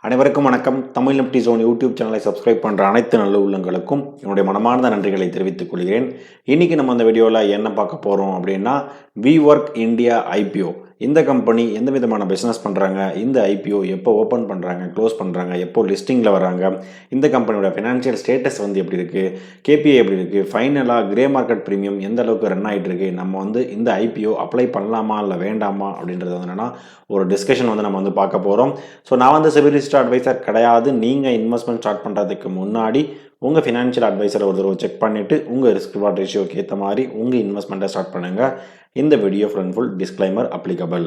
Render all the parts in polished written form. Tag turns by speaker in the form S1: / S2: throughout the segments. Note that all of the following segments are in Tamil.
S1: அனைவருக்கும் வணக்கம். தமிழ் நிப்டி ஜோன் யூடியூப் சேனலை சப்ஸ்கிரைப் பண்ணுற அனைத்து நல்ல உள்ளங்களுக்கும் என்னுடைய மனமார்ந்த நன்றிகளை தெரிவித்துக் கொள்கிறேன். இன்றைக்கி நம்ம அந்த வீடியோவில் என்ன பார்க்க போகிறோம் அப்படின்னா, WeWork இந்தியா IPO. இந்த கம்பெனி எந்த விதமான பிஸ்னஸ் பண்ணுறாங்க, இந்த IPO எப்போ ஓப்பன் பண்ணுறாங்க, க்ளோஸ் பண்ணுறாங்க, எப்போ லிஸ்டிங்கில் வராங்க, இந்த கம்பெனியோட ஃபினான்ஷியல் ஸ்டேட்டஸ் எப்படி இருக்குது, KPI எப்படி இருக்குது, ஃபைனலாக கிரே மார்க்கெட் ப்ரீமியம் எந்த அளவுக்கு ரன் ஆகிட்டு இருக்கு, நம்ம இந்த IPO அப்ளை பண்ணலாமா இல்லை வேண்டாமா அப்படின்றது என்னென்னா ஒரு டிஸ்கஷன் நம்ம பார்க்க போகிறோம். ஸோ நான் செபி ரிஜிஸ்டர்ட் அட்வைசர் கிடையாது. நீங்கள் இன்வெஸ்ட்மெண்ட் ஸ்டார்ட் பண்ணுறதுக்கு முன்னாடி உங்கள் ஃபினான்ஷியல் அட்வைசரை ஒரு தடவை செக் பண்ணிவிட்டு உங்கள் ரிஸ்க் ரிவார்ட் ரேஷியோக்கு ஏற்ற மாதிரி உங்கள் இன்வெஸ்ட்மெண்ட்டை ஸ்டார்ட் பண்ணுங்கள். இந்த video full and full disclaimer applicable.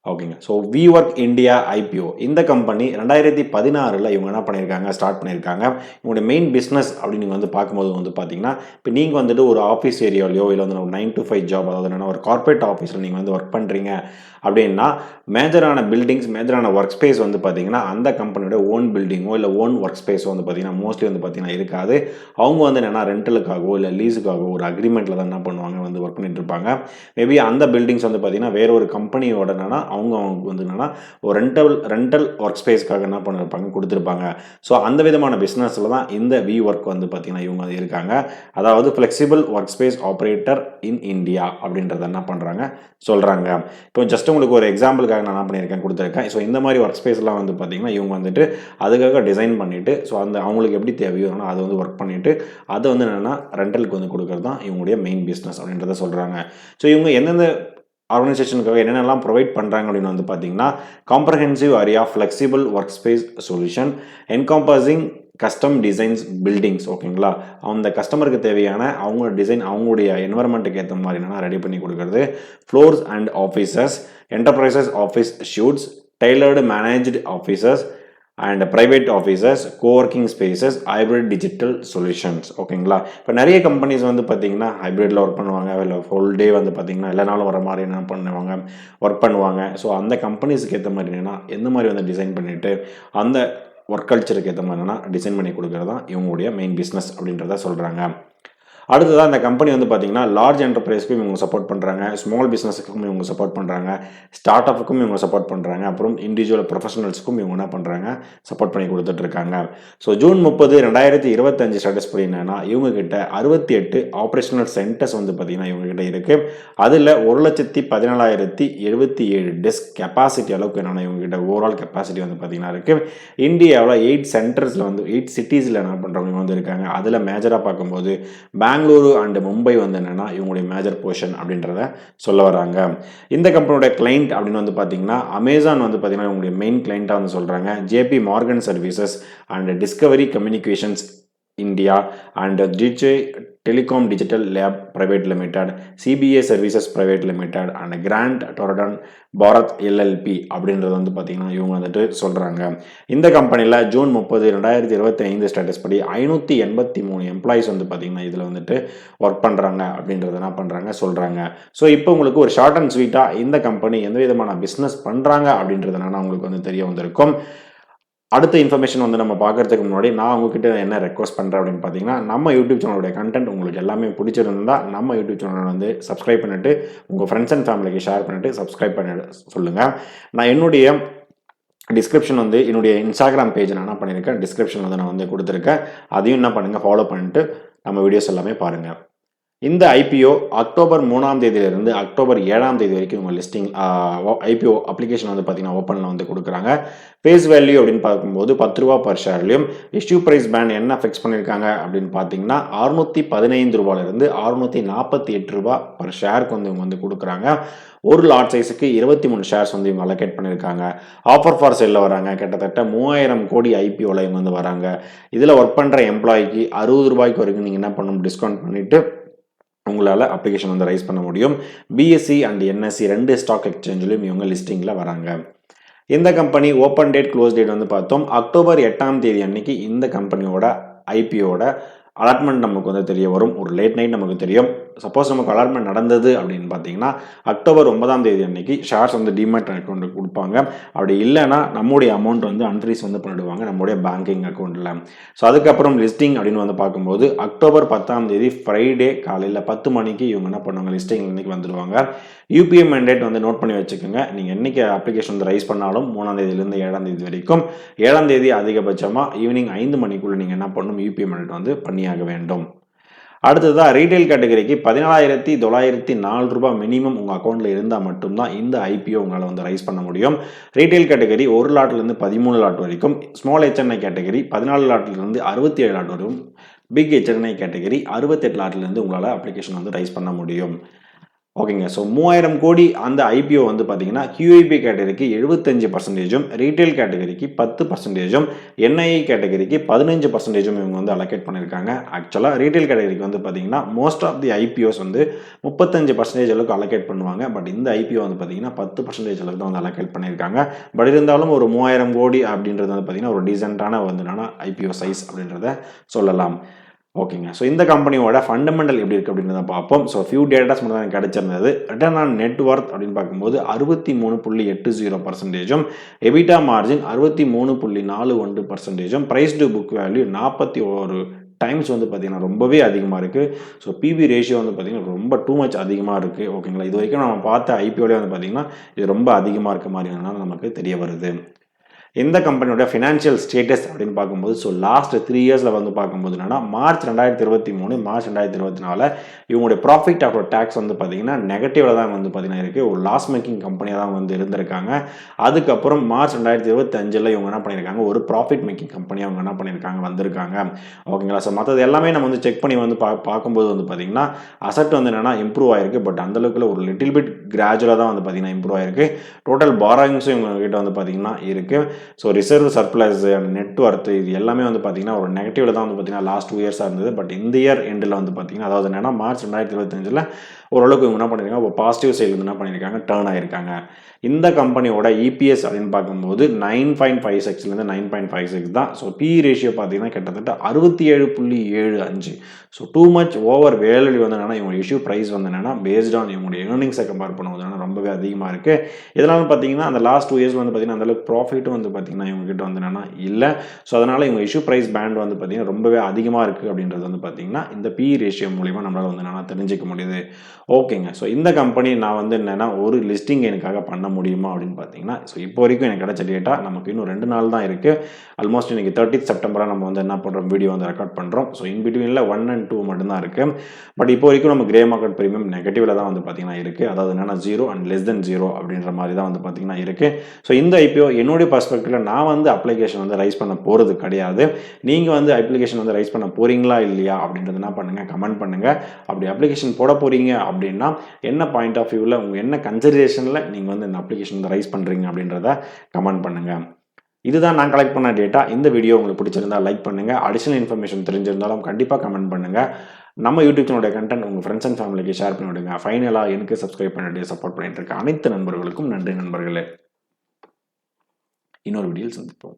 S1: ஓகேங்க. ஸோ WeWork இந்தியா IPO இந்த கம்பெனி 2016 இவங்க என்ன பண்ணியிருக்காங்க, ஸ்டார்ட் பண்ணியிருக்காங்க. இவங்களுடைய மெயின் பிஸ்னஸ் அப்படின்னு நீங்கள் பார்க்கும்போது பார்த்தீங்கன்னா, இப்போ நீங்கள் ஒரு ஆஃபீஸ் ஏரியாலையோ இல்லை ஒரு 9 to 5 ஜாப், அதாவது என்னென்னா ஒரு கார்பரேட் ஆஃபீஸில் நீங்கள் ஒர்க் பண்ணுறீங்க அப்படின்னா, மேஜரான பில்டிங்ஸ், மேஜரான ஒர்க் ஸ்பேஸ் பார்த்தீங்கன்னா அந்த கம்பெனியோட ஓன் பில்டிங்கோ இல்லை ஓன் ஒர்க் ஸ்பேஸோ பார்த்தீங்கன்னா மோஸ்ட்லி பார்த்தீங்கன்னா இருக்காது. அவங்க என்னென்னா ரெண்டலுக்காகவோ இல்லை லீஸுக்காகவோ ஒரு அக்ரிமெண்ட்டில் தான் என்ன பண்ணுவாங்க, ஒர்க் பண்ணிட்டு இருப்பாங்க. மேபி அந்த பில்டிங்ஸ் பார்த்தீங்கன்னா வேற ஒரு கம்பெனியோட அவங்க என்னன்னா ஒரு ரெண்டல் ஒர்க் ஸ்பேஸ்க்காக என்ன பண்ணிருப்பாங்க, கொடுத்துருப்பாங்க. ஸோ அந்த விதமான பிஸ்னஸில் தான் இந்த WeWork பார்த்தீங்கன்னா இவங்க இருக்காங்க. அதாவது flexible work space operator in India அப்படின்றத என்ன பண்ணுறாங்க சொல்கிறாங்க. இப்போ ஜஸ்ட் உங்களுக்கு ஒரு எக்ஸாம்பிளுக்காக நான் என்ன பண்ணியிருக்கேன், கொடுத்துருக்கேன். ஸோ இந்த மாதிரி ஒர்க் ஸ்பேஸ்லாம் பார்த்தீங்கன்னா இவங்க அதுக்காக டிசைன் பண்ணிவிட்டு, ஸோ அவங்களுக்கு எப்படி தேவையோ அதை ஒர்க் பண்ணிவிட்டு அதை என்னென்னா ரெண்டலுக்கு கொடுக்கறது தான் இவங்களுடைய மெயின் பிஸ்னஸ் அப்படின்றத சொல்கிறாங்க. ஸோ இவங்க எந்தெந்த ஆர்கனைசேஷனுக்காக என்னென்னலாம் ப்ரொவைட் பண்ணுறாங்க அப்படின்னு பார்த்தீங்கன்னா, comprehensive area flexible work space solution encompassing custom designs buildings. ஓகேங்களா, அந்த கஸ்டமருக்கு தேவையான அவங்களோட டிசைன், அவங்களுடைய என்வரன்மெண்ட்டுக்கு ஏற்ற மாதிரி என்னென்னா ரெடி பண்ணி கொடுக்குறது. Floors and offices, enterprises office suites, tailored managed offices and private offices, coworking spaces, hybrid digital solutions. ஓகேங்களா, இப்போ நிறைய கம்பெனிஸ் பார்த்தீங்கன்னா ஹைப்ரிட்டில் ஒர்க் பண்ணுவாங்க, இல்லை ஃபுல் டே பார்த்தீங்கன்னா எல்லா நாளும் வர மாதிரி என்ன பண்ணுவாங்க, ஒர்க் பண்ணுவாங்க. ஸோ அந்த கம்பெனிஸுக்கு ஏற்ற மாதிரி என்னென்னா எந்த மாதிரி டிசைன் பண்ணிவிட்டு அந்த ஒர்க் கல்ச்சருக்கு ஏற்ற மாதிரி டிசைன் பண்ணி கொடுக்குறது தான் இவங்களுடைய மெயின் பிஸ்னஸ் அப்படின்றத சொல்கிறாங்க. அடுத்ததாக இந்த கம்பெனி பார்த்தீங்கன்னா லார்ஜ் என்டர்பிரைஸ்க்கும் இவங்க சப்போர்ட் பண்ணுறாங்க, ஸ்மால் பிஸ்னஸுக்கும் இவங்க சப்போர்ட் பண்ணுறாங்க, ஸ்டார்ட் அப்புக்கும் இவங்க சப்போர்ட் பண்ணுறாங்க, அப்புறம் இண்டிவிஜுவல் ப்ரொஃபஷனல்ஸுக்கும் இவங்க என்ன பண்ணுறாங்க, சப்போர்ட் பண்ணி கொடுத்துட்ருக்காங்க. ஸோ ஜூன் 30, 2025 ஸ்டேட்டஸ் படி என்னன்னா, இவங்ககிட்ட 68 ஆப்ரேஷனல் சென்டர்ஸ் பார்த்தீங்கன்னா இவங்ககிட்ட இருக்குது. அதில் 1,17,077 டெஸ்க் கெப்பாசிட்டி அளவுக்கு என்னென்னா இவங்ககிட்ட ஓவரால் கெப்பாசிட்டி பார்த்தீங்கன்னா இருக்குது. இந்தியாவில் 8 சென்டர்ஸில் 8 சிட்டிஸில் என்ன பண்ணுறவங்க இருக்காங்க. அதில் மேஜராக பார்க்கும்போது பெங்களூரு அண்ட் மும்பை என்னன்னா இவங்களுடைய மேஜர் போர்ஷன் அப்படின்றத சொல்ல வராங்க. இந்த கம்பெனியோட கிளைண்ட் அப்படின்னு பார்த்தீங்கன்னா அமேசான் பார்த்தீங்கன்னா இவங்களுடைய மெயின் கிளைண்ட்டாக சொல்கிறாங்க. JP Morgan services and Discovery Communications India and DJ telecom digital lab private limited, CBA services private limited and Grant Thornton Bharat LLP அப்படின்றது பார்த்தீங்கன்னா இவங்க சொல்கிறாங்க. இந்த கம்பெனியில் ஜூன் 30, 2025 ஸ்டேட்டஸ் படி 583 எம்ப்ளாயிஸ் பார்த்தீங்கன்னா இதில் ஒர்க் பண்ணுறாங்க அப்படின்றத என்ன பண்ணுறாங்க சொல்கிறாங்க. ஸோ இப்போ உங்களுக்கு ஒரு ஷார்ட் அண்ட் ஸ்வீட்டாக இந்த கம்பெனி எந்த விதமான பிஸ்னஸ் பண்ணுறாங்க அப்படின்றது என்னன்னா உங்களுக்கு தெரிய வந்திருக்கும். அடுத்த இன்ஃபர்மேஷன் நம்ம பார்க்கறதுக்கு முன்னாடி நான் உங்ககிட்ட என்ன ரெக்வஸ்ட் பண்ணுறேன் அப்படின்னு பார்த்தீங்கன்னா, நம்ம யூடியூப் சேனலுடைய கண்டென்ட் உங்களுக்கு எல்லாமே பிடிச்சிருந்தா நம்ம யூடியூப் சேனலை சப்ஸ்கிரைப் பண்ணிவிட்டு உங்கள் ஃப்ரெண்ட்ஸ் அண்ட் ஃபேமிலிக்கு ஷேர் பண்ணிவிட்டு சப்ஸ்கிரைப் பண்ணி சொல்லுங்கள். நான் என்னுடைய டிஸ்கிரிப்ஷன் என்னுடைய இன்ஸ்டாகிராம் பேஜ் நான் என்ன பண்ணியிருக்கேன், டிஸ்கிரிப்ஷனில் நான் கொடுத்துருக்கேன். அதையும் என்ன பண்ணுங்கள், ஃபாலோ பண்ணிட்டு நம்ம வீடியோஸ் எல்லாமே பாருங்கள். இந்த IPO அக்டோபர் 3ஆம் தேதியிலிருந்து அக்டோபர் 7ஆம் தேதி வரைக்கும் உங்கள் லிஸ்டிங் IPO அப்ளிகேஷன் பார்த்தீங்கன்னா ஓப்பனில் கொடுக்குறாங்க. ஃபேஸ் வேல்யூ அப்படின்னு பார்க்கும்போது 10 ரூபா பர் ஷேர்லையும், இஷ்யூ ப்ரைஸ் பேண்ட் என்ன ஃபிக்ஸ் பண்ணியிருக்காங்க அப்படின்னு பார்த்தீங்கன்னா 615 ரூபாயிலிருந்து 648 ரூபா பர் ஷேருக்கு இவங்க கொடுக்குறாங்க. ஒரு லாட் சைஸுக்கு 23 ஷேர்ஸ் இவங்க அலோகேட் பண்ணியிருக்காங்க. ஆஃபர் ஃபார் செல்ல வராங்க. கிட்டத்தட்ட 3000 கோடி IPOவில் இவங்க வராங்க. இதில் ஒர்க் பண்ணுற எம்ப்ளாய்க்கு 60 ரூபாய்க்கு வரைக்கும் நீங்கள் என்ன பண்ணணும், டிஸ்கவுண்ட் பண்ணிவிட்டு உங்களால் அப்ளிகேஷன் ரைஸ் பண்ண முடியும். BSE அண்ட் NSE 2 ஸ்டாக் எக்ஸ்சேஞ்சிலும் இவங்க லிஸ்டிங்கில் வராங்க. இந்த company open date close date பார்த்தோம் அக்டோபர் 8ஆம் தேதி அன்னைக்கு இந்த கம்பெனியோட IPOட அலாட்மெண்ட் நமக்கு தெரிய வரும். ஒரு லேட் நைட் நமக்கு தெரியும். சப்போஸ் நமக்கு அலாட்மெண்ட் நடந்தது அப்படின்னு பார்த்தீங்கன்னா அக்டோபர் 9ஆம் தேதி அன்னைக்கு ஷேர்ஸ் வந்து டிமேட் அக்கௌண்ட்டுக்கு கொடுப்பாங்க. அப்படி இல்லைன்னா நம்முடைய அமௌண்ட் வந்து அன்ஃப்ரீஸ் வந்து பண்ணிடுவாங்க நம்முடைய பேங்கிங் அக்கௌண்ட்டில். ஸோ அதுக்கப்புறம் லிஸ்டிங் அப்படின்னு வந்து பார்க்கும்போது அக்டோபர் 10ஆம் தேதி ஃப்ரைடே காலையில் 10 மணிக்கு இவங்க என்ன பண்ணுவாங்க, லிஸ்டிங் இன்னைக்கு வந்துடுவாங்க. யூபிஐ மேண்டேட் வந்து நோட் பண்ணி வச்சுக்கோங்க. நீங்கள் என்னைக்கு அப்ளிகேஷன் வந்து ரைஸ் பண்ணாலும் 3ஆம் தேதியிலேருந்து 7ஆம் தேதி வரைக்கும் 7ஆம் தேதி அதிகபட்சமாக ஈவினிங் 5 மணிக்குள்ளே நீங்கள் என்ன பண்ணணும், யூபிஐ மேண்டேட் வந்து பண்ணியாக வேண்டும். அடுத்ததாக ரீட்டைல் கேட்டகரிக்கு 14,904 ரூபாய் மினிமம் உங்கள் அக்கௌண்ட்டில் இருந்தால் மட்டும்தான் இந்த ஐபிஓ உங்களால் வந்து ரைஸ் பண்ண முடியும். ரீட்டைல் கேட்டகரி 1 லாட்லேருந்து 13 லாட் வரைக்கும், ஸ்மால் ஹெச்என்ஐ கேட்டகரி 14 லாட்லேருந்து 67 லாட் வரைக்கும், பிக் ஹெச்என்ஐ கேட்டகரி 68 லாட்லேருந்து உங்களால் அப்ளிகேஷன் வந்து ரைஸ் பண்ண முடியும். ஓகேங்க. ஸோ 3000 கோடி அந்த ஐபிஓ வந்து பார்த்தீங்கன்னா QIP கேட்டகரிக்கு 75%, ரீட்டைல் கேட்டகரிக்கு 10%, NII கேட்டகரிக்கு 15% இவங்க வந்து அலோகேட் பண்ணியிருக்காங்க. ஆக்சுவலாக ரீட்டைல் கேட்டகரிக்கு வந்து பார்த்தீங்கன்னா மோஸ்ட் ஆஃப் தி ஐபிஓஸ் வந்து 35% அளவுக்கு அலோகேட் பண்ணுவாங்க. பட் இந்த ஐபிஓ வந்து பார்த்தீங்கன்னா 10% அளவுக்கு தான் வந்து அலோகேட் பண்ணியிருக்காங்க. பட் இருந்தாலும் ஒரு 3000 கோடி அப்படின்றது வந்து பார்த்தீங்கன்னா ஒரு டீசென்டான வந்து என்னன்னா ஐபிஓ சைஸ் அப்படின்றத சொல்லலாம். ஓகேங்க. ஸோ இந்த கம்பெனியோட ஃபண்டமெண்டல் எப்படி இருக்குது அப்படின்றத பார்ப்போம். ஸோ ஃபியூ டேட்டாஸ் மட்டும் தான் எனக்கு கிடைச்சிருந்தது. ரிட்டர்ன் ஆன் நெட் ஒர்த் அப்படின்னு பார்க்கும்போது 63.80%, EBITDA margin 63.41%, price to book value 41 times வந்து பார்த்தீங்கன்னா ரொம்பவே அதிகமாக இருக்குது. ஸோ பிபி ரேஷியோ வந்து பார்த்தீங்கன்னா ரொம்ப டூ மச் அதிகமாக இருக்குது. ஓகேங்களா. இது வரைக்கும் நம்ம பார்த்த ஐபிஓலே வந்து பார்த்தீங்கன்னா இது ரொம்ப அதிகமாக இருக்க மாதிரி நமக்கு தெரிய வருது. இந்த கம்பெனியோட ஃபினான்ஷியல் ஸ்டேட்டஸ் அப்படின்னு பார்க்கும்போது ஸோ லாஸ்ட் 3 இயர்ஸில் வந்து பார்க்கும்போது என்னன்னா மார்ச் 2023 மார்ச் 2024 இவங்களுடைய ப்ராஃபிட் ஆஃப்டர் டேக்ஸ் வந்து பார்த்தீங்கன்னா நெகட்டிவ்ல தான் வந்து பார்த்தீங்கன்னா இருக்குது. ஒரு லாஸ் மேக்கிங் கம்பெனியாக தான் வந்து இருந்திருக்காங்க. அதுக்கப்புறம் மார்ச் 2025 இவங்க என்ன பண்ணியிருக்காங்க, ஒரு ப்ராஃபிட் மேக்கிங் கம்பெனியாக அவங்க என்ன பண்ணியிருக்காங்க வந்திருக்காங்க. ஓகேங்களா. ஸோ மற்றது எல்லாமே நம்ம வந்து செக் பண்ணி வந்து பார்க்கும்போது வந்து பார்த்தீங்கன்னா அசட் வந்து என்னன்னா இம்ப்ரூவ் ஆயிருக்கு. பட் அந்த அளவுக்கு ஒரு லிட்டில் பிட் கிராஜுவலாக தான் வந்து பார்த்தீங்கன்னா இம்ப்ரூவ் ஆயிருக்கு. டோட்டல் பாரோயிங்ஸும் இவங்க கிட்ட வந்து பார்த்தீங்கன்னா இருக்குது. So reserve surplus and net worth இது எல்லாமே வந்து பார்த்தீங்கன்னா ஒரு நெகட்டிவ்ல தான் வந்து பார்த்தீங்கன்னா லாஸ்ட் 2 இயர்ஸாக இருந்தது. பட் இந்த இயர் எண்டில் வந்து பார்த்தீங்கன்னா அதாவது என்னன்னா மார்ச் 2025 ஓரளவுக்கு இவங்க என்ன பண்ணியிருக்காங்க, ஒரு பாசிட்டிவ் சைடு வந்து என்ன பண்ணியிருக்காங்க, டேர்ன் ஆயிருக்காங்க. இந்த கம்பெனியோட இபிஎஸ் அப்படின்னு பார்க்கும்போது 9.56லேருந்து 9.56 தான். ஸோ பி ரேஷியோ பார்த்தீங்கன்னா கிட்டத்தட்ட 67.75. So too much over value வந்து என்னன்னா இவங்க இஷ்யூ ப்ரைஸ் வந்து என்னன்னா பேஸ்ட் ஆன் இவங்களுடைய ஏர்னிங்ஸை கம்பேர் பண்ணும்போது ரொம்பவே அதிகமாக இருக்குது. இதனால பார்த்தீங்கன்னா அந்த லாஸ்ட் 2 இயர்ஸ் வந்து பார்த்தீங்கன்னா அந்தளவுக்கு ப்ராஃபிட்டும் வந்து பார்த்தீங்கன்னா இவங்ககிட்ட வந்து என்னன்னா இல்லை. ஸோ அதனால் இவங்க இஷ்யூ ப்ரைஸ் பேண்ட் வந்து பார்த்தீங்கன்னா ரொம்பவே அதிகமாக இருக்குது அப்படின்றது வந்து பார்த்தீங்கன்னா இந்த பி ரேஷியோ மூலிமா நம்மளால் வந்து என்னன்னா தெரிஞ்சிக்க முடியுது. ஓகேங்க. ஸோ இந்த கம்பெனி நான் வந்து என்னென்னா ஒரு லிஸ்டிங் எனக்காக பண்ண முடியுமா அப்படின்னு பார்த்தீங்கன்னா ஸோ இப்போ வரைக்கும் எனக்கு கிடைச்ச டேட்டா நமக்கு இன்னும் 2 நாள் தான் இருக்குது. ஆல்மோஸ்ட் இன்றைக்கி 30th செப்டம்பராக நம்ம வந்து என்ன பண்ணுறோம், வீடியோ வந்து ரெக்கார்ட் பண்ணுறோம். ஸோ இன் பிட்வீனில் 1 and 2 மட்டும்தான் இருக்குது. பட் இப்போ வரைக்கும் நம்ம கிரே மார்க்கெட் ப்ரீமியம் நெகட்டிவில் தான் வந்து பார்த்தீங்கன்னா இருக்குது. அதாவது என்னென்னா 0 and less than 0 அப்படின்ற மாதிரி தான் வந்து பார்த்தீங்கன்னா இருக்குது. ஸோ இந்த ஐபிஓ என்னுடைய பர்ஸ்பெக்டிவில் நான் வந்து அப்ளிகேஷன் வந்து ரைஸ் பண்ண போகிறது கிடையாது. நீங்கள் வந்து அப்ளிகேஷன் வந்து ரைஸ் பண்ண போகிறீங்களா இல்லையா அப்படின்றது என்ன பண்ணுங்கள், கமெண்ட் பண்ணுங்கள். அப்படி அப்ளிகேஷன் போட போகிறீங்க அப்படின்னா என்ன பாயிண்ட் ஆஃப் வியூவில் உங்கள் என்ன கன்சிடரேஷனில் நீங்கள் வந்து இந்த அப்ளிகேஷன் வந்து ரைஸ் பண்ணுறீங்க அப்படின்றத கமெண்ட் பண்ணுங்கள். இதுதான் நான் கலெக்ட் பண்ண டேட்டா. இந்த வீடியோ உங்களுக்கு பிடிச்சிருந்தால் லைக் பண்ணுங்கள். அடிஷனல் இன்ஃபர்மேஷன் தெரிஞ்சிருந்தாலும் கண்டிப்பாக கமெண்ட் பண்ணுங்கள். நம்ம யூடியூப் சேனலோட கண்டென்ட் உங்கள் ஃப்ரெண்ட்ஸ் அண்ட் ஃபேமிலிக்கு ஷேர் பண்ணி விடுங்க. ஃபைனலாக எனக்கு சப்ஸ்கிரைப் பண்ணிட்டு சப்போர்ட் பண்ணிட்டு இருக்க அனைத்து நண்பர்களுக்கும் நன்றி நண்பர்களே. இன்னொரு வீடியோவில் சந்திப்போம்.